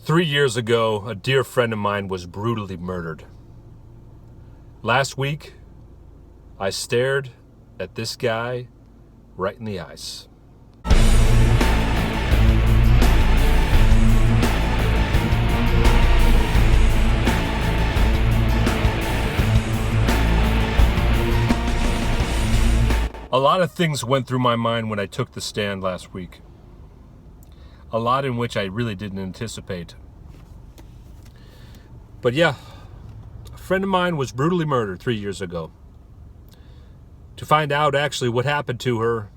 3 years ago, a dear friend of mine was brutally murdered. Last week, I stared at this guy right in the eyes. A lot of things went through my mind when I took the stand last week. A lot in which I really didn't anticipate. But yeah, a friend of mine was brutally murdered 3 years ago. To find out actually what happened to her,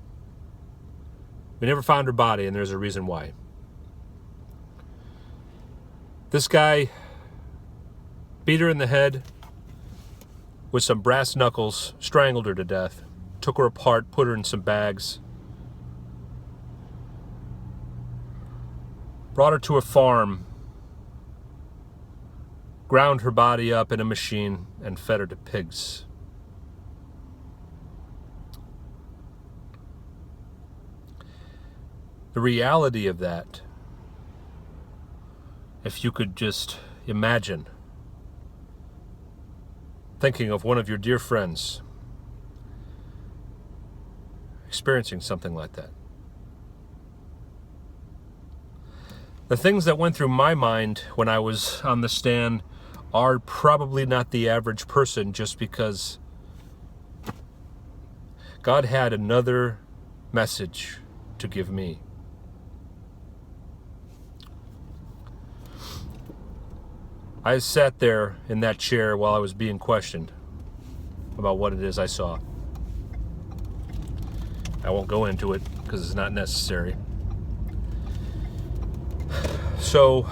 we never found her body, and there's a reason why. This guy beat her in the head with some brass knuckles, strangled her to death, took her apart, put her in some bags, brought her to a farm, ground her body up in a machine, and fed her to pigs. The reality of that, if you could just imagine thinking of one of your dear friends experiencing something like that. The things that went through my mind when I was on the stand are probably not the average person, just because God had another message to give me. I sat there in that chair while I was being questioned about what it is I saw. I won't go into it because it's not necessary. So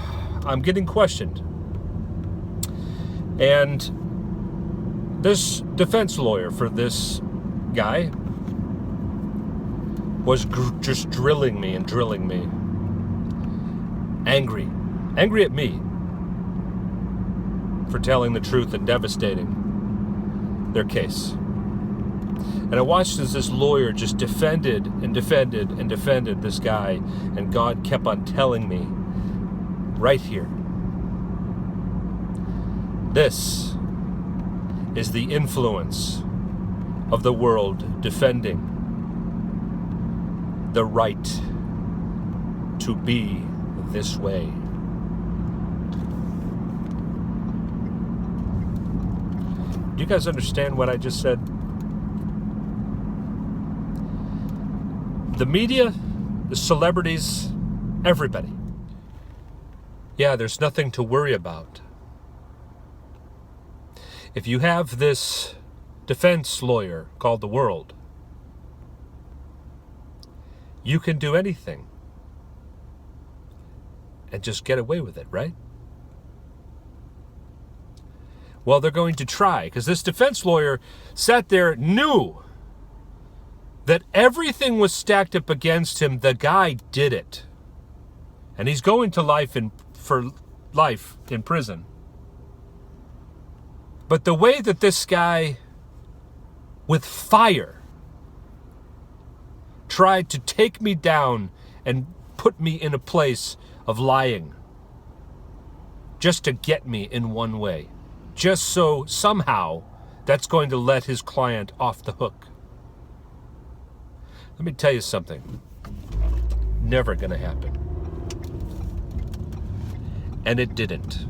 I'm getting questioned. And this defense lawyer for this guy was just drilling me. Angry at me for telling the truth and devastating their case. And I watched as this lawyer just defended this guy, and God kept on telling me, right here, this is the influence of the world defending the right to be this way. Do you guys understand what I just said? The media, the celebrities, everybody. Yeah, there's nothing to worry about. If you have this defense lawyer called the world, you can do anything and just get away with it, right? Well, they're going to try, because this defense lawyer sat there, knew that everything was stacked up against him. The guy did it. And he's going to for life in prison. But the way that this guy, with fire, tried to take me down and put me in a place of lying, just to get me in one way, just so somehow that's going to let his client off the hook. Let me tell you something. Never gonna happen. And it didn't.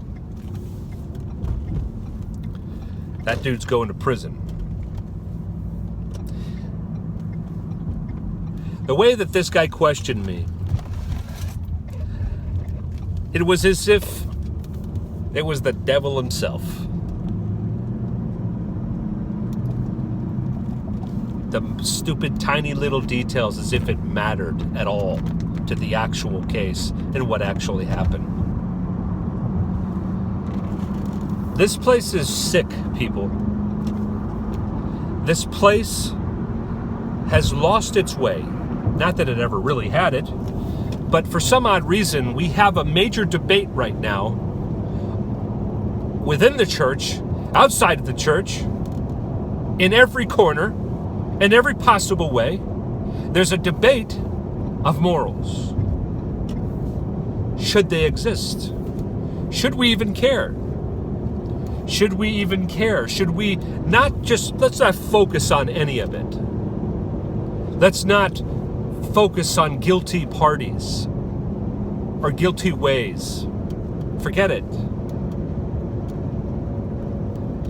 That dude's going to prison. The way that this guy questioned me, it was as if it was the devil himself. The stupid tiny little details, as if it mattered at all to the actual case and what actually happened. This place is sick, people. This place has lost its way. Not that it ever really had it, but for some odd reason, we have a major debate right now within the church, outside of the church, in every corner, in every possible way. There's a debate of morals. Should they exist? Should we even care? Should we even care? Should we let's not focus on any of it. Let's not focus on guilty parties or guilty ways. Forget it.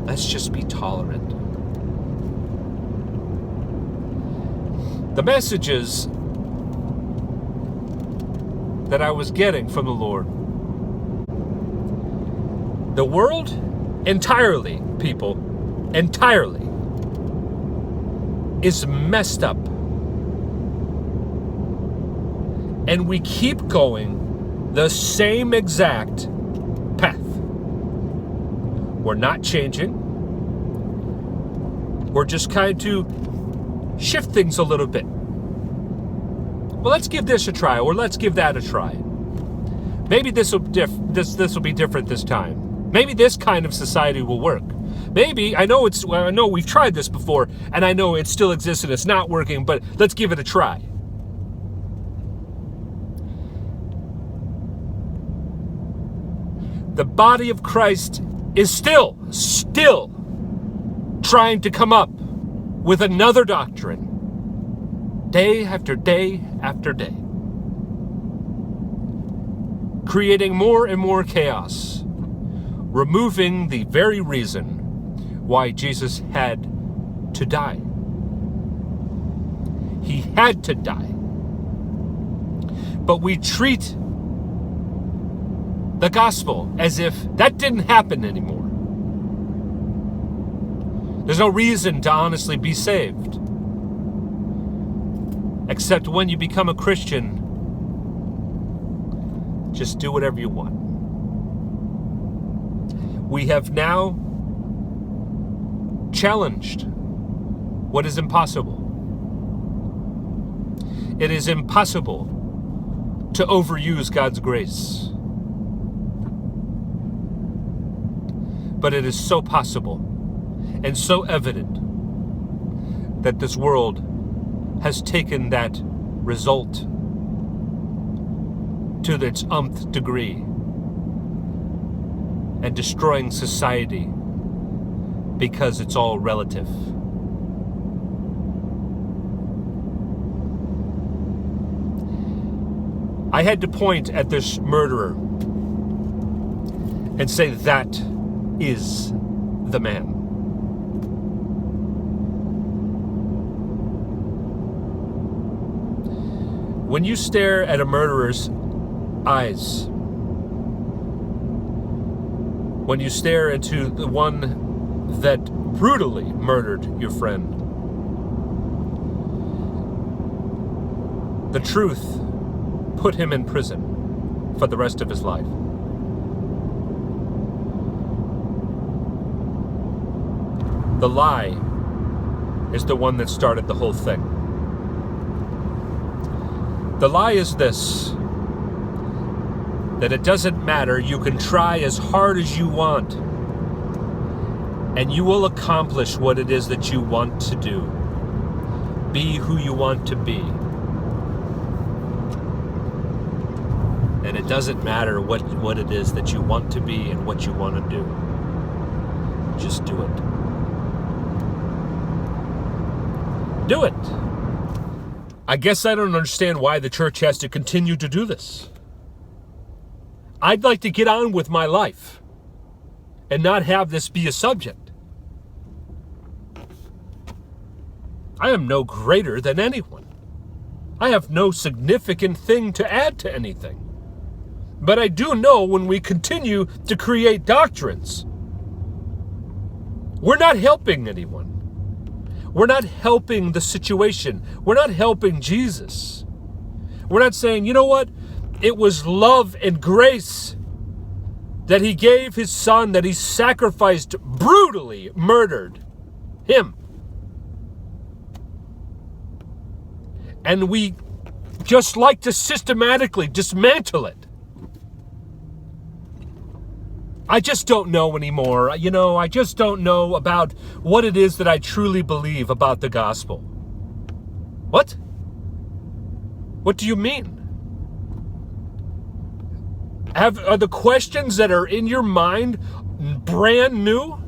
Let's just be tolerant. The messages that I was getting from the Lord, the world entirely, people, entirely, is messed up. And we keep going the same exact path. We're not changing. We're just kind to shift things a little bit. Well, let's give this a try, or let's give that a try. Maybe this will be different this time. Maybe this kind of society will work. Maybe I know we've tried this before, and I know it still exists and it's not working, but let's give it a try. The body of Christ is still trying to come up with another doctrine, day after day after day, creating more and more chaos, removing the very reason why Jesus had to die. He had to die. But we treat the gospel as if that didn't happen anymore. There's no reason to honestly be saved, except when you become a Christian, just do whatever you want. We have now challenged what is impossible. It is impossible to overuse God's grace. But it is so possible and so evident that this world has taken that result to its umpth degree and destroying society because it's all relative. I had to point at this murderer and say, that is the man. When you stare at a murderer's eyes, when you stare into the one that brutally murdered your friend, the truth put him in prison for the rest of his life. The lie is the one that started the whole thing. The lie is this: that it doesn't matter, you can try as hard as you want, and you will accomplish what it is that you want to do. Be who you want to be. And it doesn't matter what it is that you want to be and what you want to do. Just do it. Do it. I guess I don't understand why the church has to continue to do this. I'd like to get on with my life and not have this be a subject. I am no greater than anyone. I have no significant thing to add to anything. But I do know when we continue to create doctrines, we're not helping anyone. We're not helping the situation. We're not helping Jesus. We're not saying, you know what? It was love and grace that he gave his son, that he sacrificed, brutally murdered him. And we just like to systematically dismantle it. I just don't know anymore. I just don't know about what it is that I truly believe about the gospel. What? What do you mean? Are the questions that are in your mind brand new?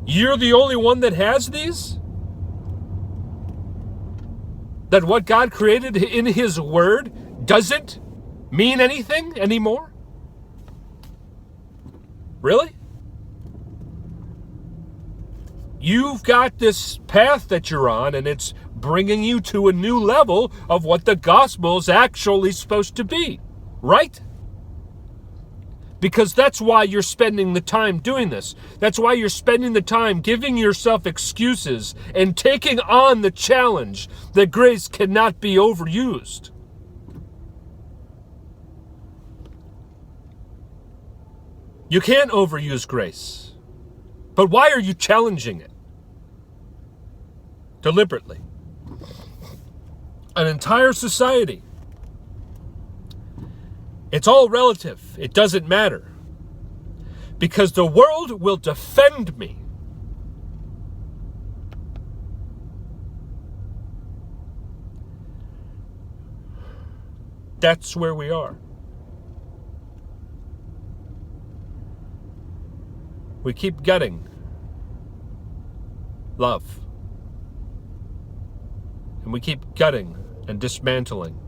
You're the only one that has these? That what God created in His Word doesn't mean anything anymore? Really? You've got this path that you're on, and it's bringing you to a new level of what the gospel is actually supposed to be, right? Because that's why you're spending the time doing this. That's why you're spending the time giving yourself excuses and taking on the challenge that grace cannot be overused. You can't overuse grace. But why are you challenging it? Deliberately. An entire society. It's all relative. It doesn't matter. Because the world will defend me. That's where we are. We keep getting love. And we keep gutting and dismantling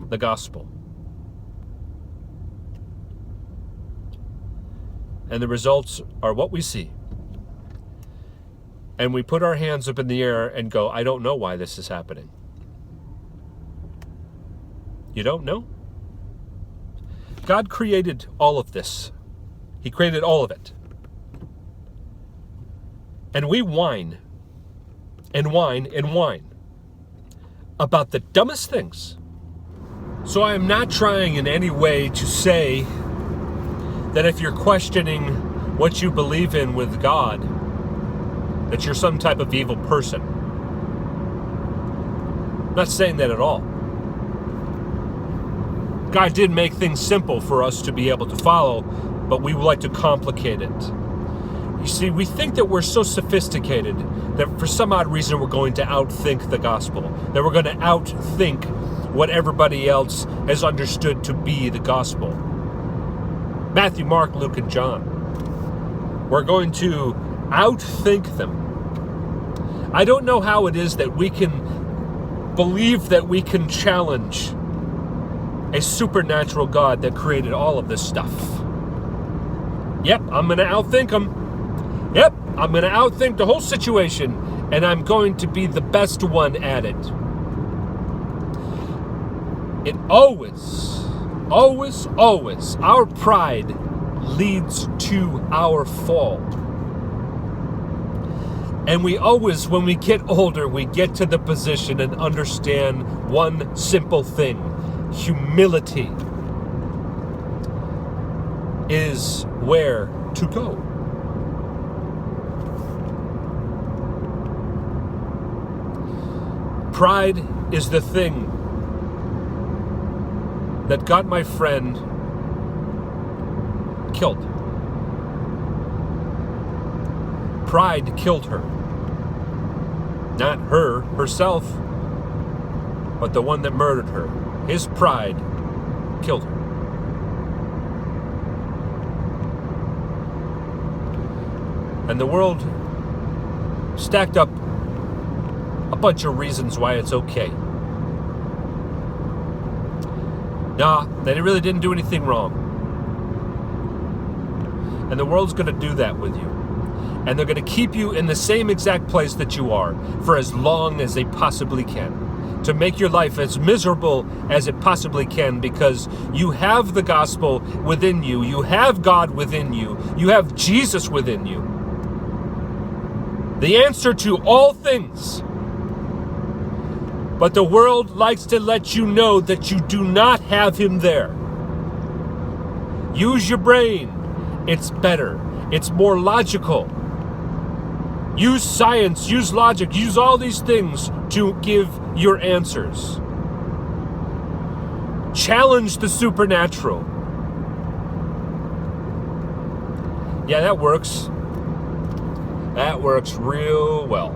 the gospel. And the results are what we see. And we put our hands up in the air and go, I don't know why this is happening. You don't know? God created all of this. He created all of it. And we whine and whine and whine about the dumbest things. So I am not trying in any way to say that if you're questioning what you believe in with God, that you're some type of evil person. I'm not saying that at all. God did make things simple for us to be able to follow, but we would like to complicate it. You see, we think that we're so sophisticated that for some odd reason we're going to outthink the gospel, that we're going to outthink what everybody else has understood to be the gospel. Matthew, Mark, Luke, and John. We're going to outthink them. I don't know how it is that we can believe that we can challenge a supernatural God that created all of this stuff. Yep, I'm going to outthink him. Yep, I'm going to outthink the whole situation, and I'm going to be the best one at it. It always, our pride leads to our fall. And we always, when we get older, we get to the position and understand one simple thing. Humility is where to go. Pride is the thing that got my friend killed. Pride killed her. Not herself, but the one that murdered her. His pride killed her. And the world stacked up a bunch of reasons why it's okay. Nah, they really didn't do anything wrong. And the world's going to do that with you. And they're going to keep you in the same exact place that you are for as long as they possibly can. To make your life as miserable as it possibly can, because you have the gospel within you. You have God within you. You have Jesus within you. The answer to all things. But the world likes to let you know that you do not have him there. Use your brain. It's better. It's more logical. Use science, use logic, use all these things to give your answers. Challenge the supernatural. Yeah, that works. That works real well.